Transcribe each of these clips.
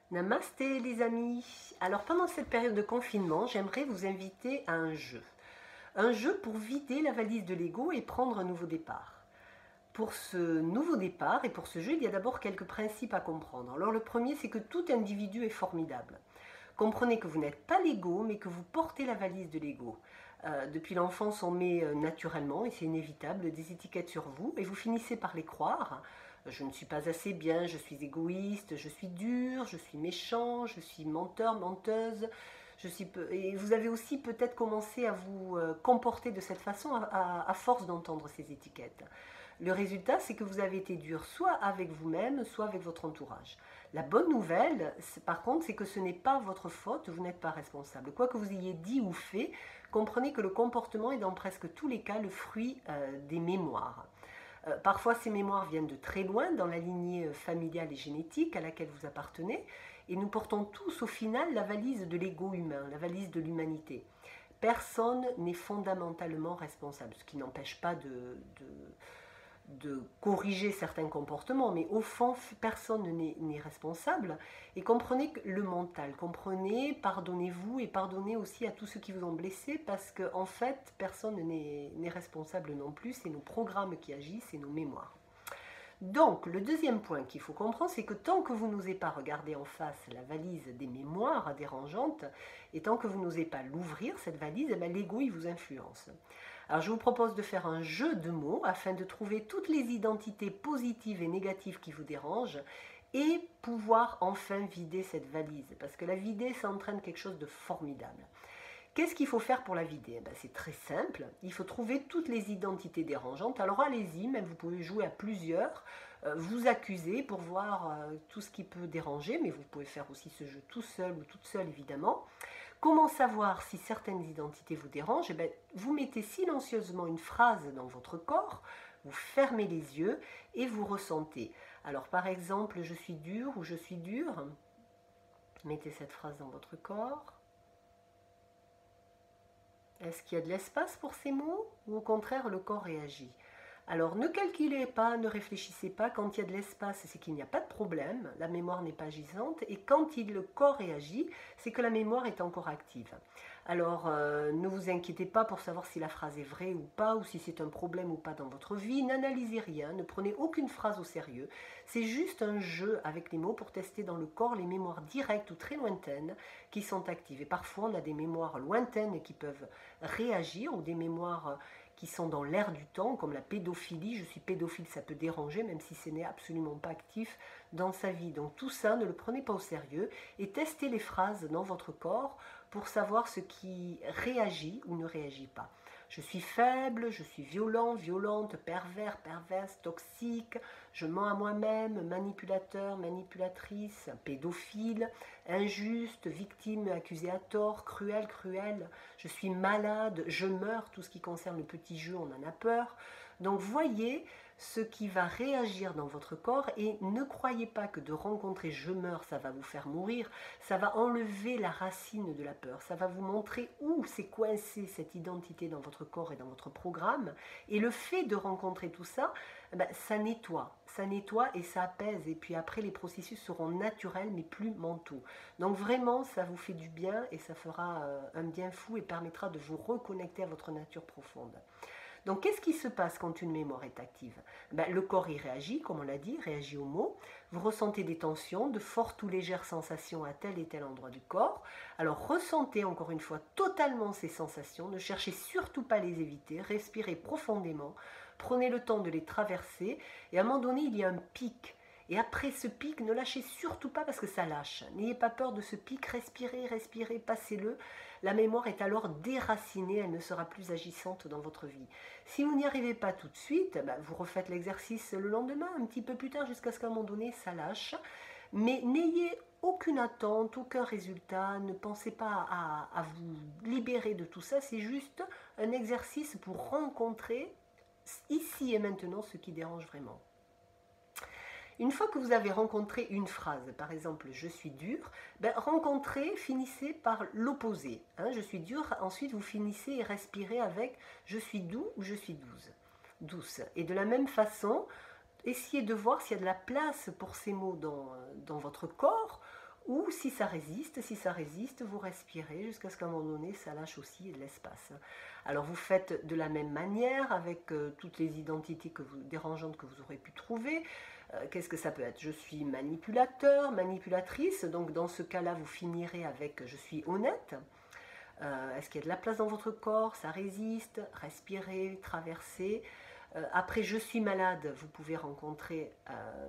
Namasté les amis. Alors pendant cette période de confinement, j'aimerais vous inviter à un jeu. Un jeu pour vider la valise de Lego et prendre un nouveau départ. Pour ce nouveau départ et pour ce jeu, il y a d'abord quelques principes à comprendre. Alors le premier, c'est que tout individu est formidable. Comprenez que vous n'êtes pas Lego, mais que vous portez la valise de Lego. Depuis l'enfance, on met naturellement, et c'est inévitable, des étiquettes sur vous, et vous finissez par les croire. Je ne suis pas assez bien, je suis égoïste, je suis dur, je suis méchant, je suis menteur, menteuse. Et vous avez aussi peut-être commencé à vous comporter de cette façon à force d'entendre ces étiquettes. Le résultat, c'est que vous avez été dur soit avec vous-même, soit avec votre entourage. La bonne nouvelle, par contre, c'est que ce n'est pas votre faute, vous n'êtes pas responsable. Quoi que vous ayez dit ou fait, comprenez que le comportement est dans presque tous les cas le fruit des mémoires. Parfois, ces mémoires viennent de très loin, dans la lignée familiale et génétique à laquelle vous appartenez, et nous portons tous au final la valise de l'ego humain, la valise de l'humanité. Personne n'est fondamentalement responsable, ce qui n'empêche pas de corriger certains comportements, mais au fond, personne n'est responsable. Et comprenez le mental, comprenez, pardonnez-vous et pardonnez aussi à tous ceux qui vous ont blessé, parce qu'en fait, personne n'est responsable non plus, c'est nos programmes qui agissent et nos mémoires. Donc, le deuxième point qu'il faut comprendre, c'est que tant que vous n'osez pas regarder en face la valise des mémoires dérangeantes, et tant que vous n'osez pas l'ouvrir, cette valise, l'ego, il vous influence. Alors, je vous propose de faire un jeu de mots afin de trouver toutes les identités positives et négatives qui vous dérangent et pouvoir enfin vider cette valise. Parce que la vider, ça entraîne quelque chose de formidable. Qu'est-ce qu'il faut faire pour la vider? C'est très simple, il faut trouver toutes les identités dérangeantes. Alors allez-y, même vous pouvez jouer à plusieurs, vous accuser pour voir tout ce qui peut déranger, mais vous pouvez faire aussi ce jeu tout seul ou toute seule évidemment. Comment savoir si certaines identités vous dérangent? Vous mettez silencieusement une phrase dans votre corps, vous fermez les yeux et vous ressentez. Alors par exemple, je suis dur ou je suis dur. Mettez cette phrase dans votre corps. Est-ce qu'il y a de l'espace pour ces mots ou au contraire le corps réagit? Alors ne calculez pas, ne réfléchissez pas, quand il y a de l'espace, c'est qu'il n'y a pas de problème, la mémoire n'est pas agissante, et quand le corps réagit, c'est que la mémoire est encore active. Alors ne vous inquiétez pas pour savoir si la phrase est vraie ou pas, ou si c'est un problème ou pas dans votre vie, n'analysez rien, ne prenez aucune phrase au sérieux, c'est juste un jeu avec les mots pour tester dans le corps les mémoires directes ou très lointaines qui sont actives. Et parfois on a des mémoires lointaines qui peuvent réagir, ou des mémoires qui sont dans l'air du temps, comme la pédophilie. Je suis pédophile, ça peut déranger, même si ce n'est absolument pas actif dans sa vie. Donc tout ça, ne le prenez pas au sérieux et testez les phrases dans votre corps pour savoir ce qui réagit ou ne réagit pas. Je suis faible, je suis violent, violente, pervers, perverse, toxique, je mens à moi-même, manipulateur, manipulatrice, pédophile, injuste, victime accusée à tort, cruel, cruel, je suis malade, je meurs, tout ce qui concerne le petit jeu, on en a peur. Donc voyez ce qui va réagir dans votre corps et ne croyez pas que de rencontrer je meurs, ça va vous faire mourir, ça va enlever la racine de la peur, ça va vous montrer où c'est coincé cette identité dans votre corps et dans votre programme, et le fait de rencontrer tout ça, ça nettoie et ça apaise, et puis après les processus seront naturels mais plus mentaux. Donc vraiment ça vous fait du bien et ça fera un bien fou et permettra de vous reconnecter à votre nature profonde. Donc, qu'est-ce qui se passe quand une mémoire est active? Le corps y réagit, comme on l'a dit, réagit aux mots. Vous ressentez des tensions, de fortes ou légères sensations à tel et tel endroit du corps. Alors, ressentez encore une fois totalement ces sensations. Ne cherchez surtout pas à les éviter. Respirez profondément. Prenez le temps de les traverser. Et à un moment donné, il y a un pic. Et après ce pic, ne lâchez surtout pas parce que ça lâche. N'ayez pas peur de ce pic, respirez, respirez, passez-le. La mémoire est alors déracinée, elle ne sera plus agissante dans votre vie. Si vous n'y arrivez pas tout de suite, vous refaites l'exercice le lendemain, un petit peu plus tard, jusqu'à ce qu'à un moment donné, ça lâche. Mais n'ayez aucune attente, aucun résultat, ne pensez pas à vous libérer de tout ça, c'est juste un exercice pour rencontrer ici et maintenant ce qui dérange vraiment. Une fois que vous avez rencontré une phrase, par exemple je suis dur, rencontrez, finissez par l'opposé. Je suis dur, ensuite vous finissez et respirez avec je suis doux ou je suis douce. Et de la même façon, essayez de voir s'il y a de la place pour ces mots dans votre corps, Ou si ça résiste, vous respirez jusqu'à ce qu'à un moment donné, ça lâche aussi de l'espace. Alors vous faites de la même manière avec toutes les identités dérangeantes que vous aurez pu trouver. Qu'est-ce que ça peut être? Je suis manipulateur, manipulatrice, donc dans ce cas-là, vous finirez avec je suis honnête. Est-ce qu'il y a de la place dans votre corps? Ça résiste, respirez, traversez. Après, je suis malade, vous pouvez rencontrer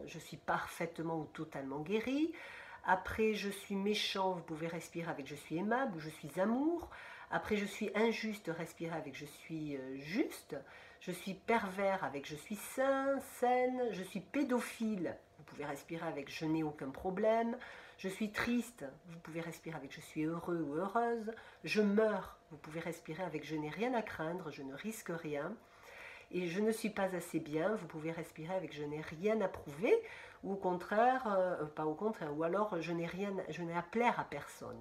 je suis parfaitement ou totalement guéri. Après, je suis méchant, vous pouvez respirer avec je suis aimable ou je suis amour. Après, je suis injuste, respirez avec je suis juste. Je suis pervers avec je suis sain, saine. Je suis pédophile, vous pouvez respirer avec je n'ai aucun problème. Je suis triste, vous pouvez respirer avec je suis heureux ou heureuse. Je meurs, vous pouvez respirer avec je n'ai rien à craindre, je ne risque rien. Et je ne suis pas assez bien, vous pouvez respirer avec je n'ai rien à prouver, ou au contraire, pas au contraire, ou alors je n'ai à plaire à personne.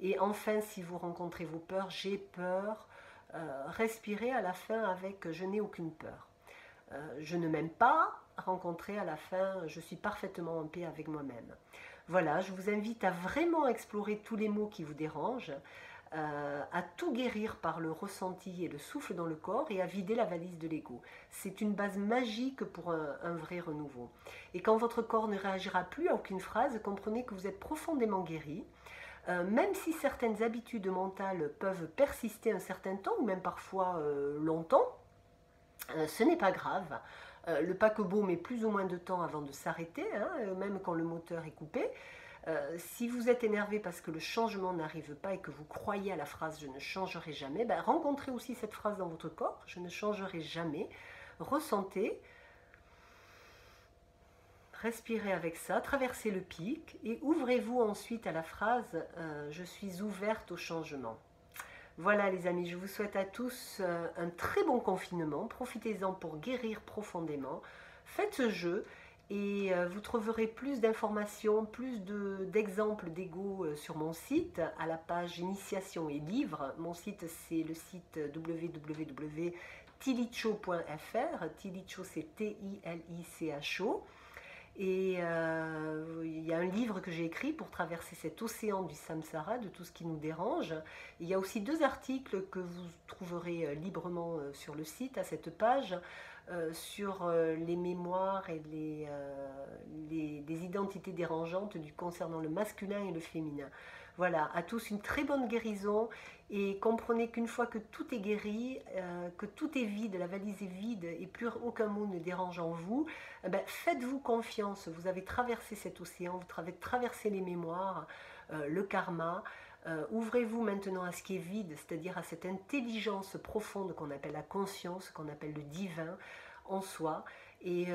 Et enfin, si vous rencontrez vos peurs, j'ai peur, respirez à la fin avec je n'ai aucune peur. Je ne m'aime pas, rencontrer à la fin je suis parfaitement en paix avec moi-même. Voilà, je vous invite à vraiment explorer tous les mots qui vous dérangent, à tout guérir par le ressenti et le souffle dans le corps et à vider la valise de l'ego. C'est une base magique pour un vrai renouveau. Et quand votre corps ne réagira plus à aucune phrase, comprenez que vous êtes profondément guéri. Même si certaines habitudes mentales peuvent persister un certain temps ou même parfois longtemps, ce n'est pas grave. Le paquebot met plus ou moins de temps avant de s'arrêter, hein, même quand le moteur est coupé. Si vous êtes énervé parce que le changement n'arrive pas et que vous croyez à la phrase je ne changerai jamais, ben rencontrez aussi cette phrase dans votre corps, je ne changerai jamais. Ressentez, respirez avec ça, traversez le pic et ouvrez-vous ensuite à la phrase je suis ouverte au changement. Voilà les amis, je vous souhaite à tous un très bon confinement. Profitez-en pour guérir profondément. Faites ce jeu et vous trouverez plus d'informations, plus d'exemples d'ego sur mon site, à la page Initiation et Livres. Mon site, c'est le site www.tilicho.fr. Tilicho, c'est T-I-L-I-C-H-O. Et il y a un livre que j'ai écrit pour traverser cet océan du samsara, de tout ce qui nous dérange. Il y a aussi 2 articles que vous trouverez librement sur le site, à cette page, sur les mémoires et les identités dérangeantes concernant le masculin et le féminin. Voilà, à tous une très bonne guérison et comprenez qu'une fois que tout est guéri, que tout est vide, la valise est vide et plus aucun mot ne dérange en vous, faites-vous confiance, vous avez traversé cet océan, vous avez traversé les mémoires, le karma. Ouvrez-vous maintenant à ce qui est vide, c'est-à-dire à cette intelligence profonde qu'on appelle la conscience, qu'on appelle le divin en soi, et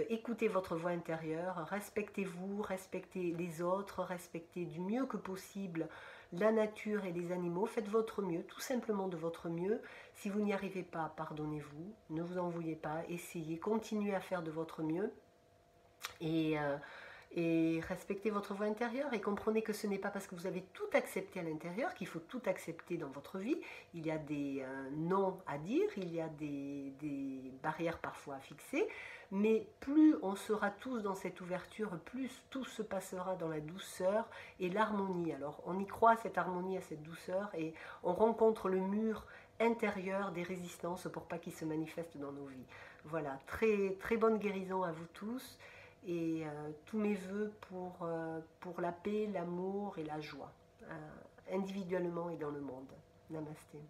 écoutez votre voix intérieure, respectez-vous, respectez les autres, respectez du mieux que possible la nature et les animaux, faites votre mieux, tout simplement de votre mieux. Si vous n'y arrivez pas, pardonnez-vous, ne vous en vouliez pas, essayez, continuez à faire de votre mieux et respectez votre voix intérieure et comprenez que ce n'est pas parce que vous avez tout accepté à l'intérieur qu'il faut tout accepter dans votre vie. Il y a des non à dire, il y a des barrières parfois à fixer, mais plus on sera tous dans cette ouverture, plus tout se passera dans la douceur et l'harmonie. Alors on y croit à cette harmonie, à cette douceur et on rencontre le mur intérieur des résistances pour pas qu'il se manifeste dans nos vies. Voilà, très, très bonne guérison à vous tous et tous mes voeux pour la paix, l'amour et la joie, individuellement et dans le monde. Namasté.